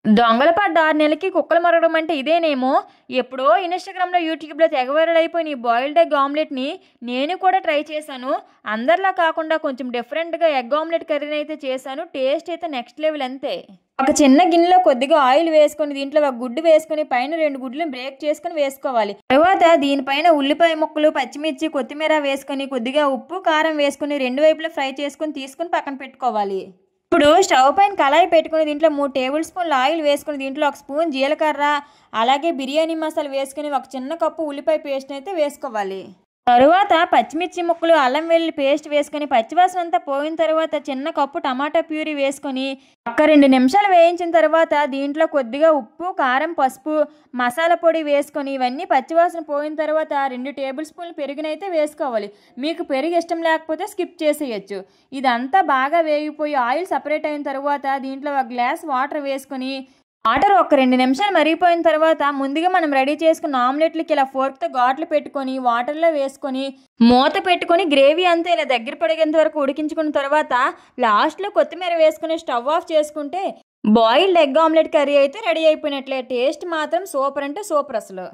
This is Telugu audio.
దొంగల పడ్డ 6 నెలలకి కుక్కలు మరగడం అంటే ఇదేనేమో! ఎప్పుడో ఇన్‌స్టాగ్రామ్‌లో, యూట్యూబ్‌లో తెగ వైరల్ అయిపోయిన ఈ బాయిల్డ్ ఎగ్ ఆమ్లెట్‌ని నేను కూడా ట్రై చేశాను. అందరిలా కాకుండా కొంచెం డిఫరెంట్‌గా ఎగ్ ఆమ్లెట్ కర్రీనైతే చేశాను. టేస్ట్ అయితే నెక్స్ట్ లెవెల్ అంతే. ఒక చిన్న గిన్నెలో కొద్దిగా ఆయిల్ వేసుకొని, దీంట్లో ఒక గుడ్డు వేసుకొని, పైన 2 గుడ్లను బ్రేక్ చేసుకొని వేసుకోవాలి. తరువాత దీనిపైన ఉల్లిపాయ ముక్కలు, పచ్చిమిర్చి, కొత్తిమీర వేసుకొని, కొద్దిగా ఉప్పు, కారం వేసుకొని 2 వైపులా ఫ్రై చేసుకొని తీసుకొని పక్కన పెట్టుకోవాలి. ఇప్పుడు స్టవ్ పైన కళాయి పెట్టుకొని దీంట్లో 3 టేబుల్ స్పూన్ల ఆయిల్ వేసుకొని, దీంట్లో 1 స్పూన్ జీలకర్ర, అలాగే బిర్యానీ మసాలా వేసుకొని, ఒక చిన్న కప్పు ఉల్లిపాయ పేస్ట్‌ని అయితే వేసుకోవాలి. తరువాత పచ్చిమిర్చి ముక్కలు, అల్లం వెల్లుల్లి పేస్ట్ వేసుకొని, పచ్చివాసన అంతా పోయిన తర్వాత చిన్న కప్పు టమాటా ప్యూరీ వేసుకొని, ఒక్క 2 నిమిషాలు వేయించిన తర్వాత దీంట్లో కొద్దిగా ఉప్పు, కారం, పసుపు, మసాలా పొడి వేసుకొని, ఇవన్నీ పచ్చివాసన పోయిన తర్వాత 2 టేబుల్ స్పూన్లు పెరుగునైతే వేసుకోవాలి. మీకు పెరుగు ఇష్టం లేకపోతే స్కిప్ చేసేయచ్చు. ఇదంతా బాగా వేగిపోయి ఆయిల్ సపరేట్ అయిన తర్వాత దీంట్లో 1 గ్లాస్ వాటర్ వేసుకొని, వాటర్ ఒక 2 నిమిషాలు మరిగిపోయిన తర్వాత ముందుగా మనం రెడీ చేసుకున్న ఆమ్లెట్లకి ఇలా ఫోర్క్‌తో ఘాట్లు పెట్టుకొని వాటర్‌లో వేసుకొని మూత పెట్టుకొని గ్రేవీ అంతా ఇలా దగ్గర పడేంత వరకు ఉడికించుకున్న తర్వాత లాస్ట్‌లో కొత్తిమీర వేసుకొని స్టవ్ ఆఫ్ చేసుకుంటే బాయిల్డ్ ఎగ్ ఆమ్లెట్ కర్రీ అయితే రెడీ అయిపోయినట్లే. టేస్ట్ మాత్రం సూపర్ అంటే సూపర్ అసలు.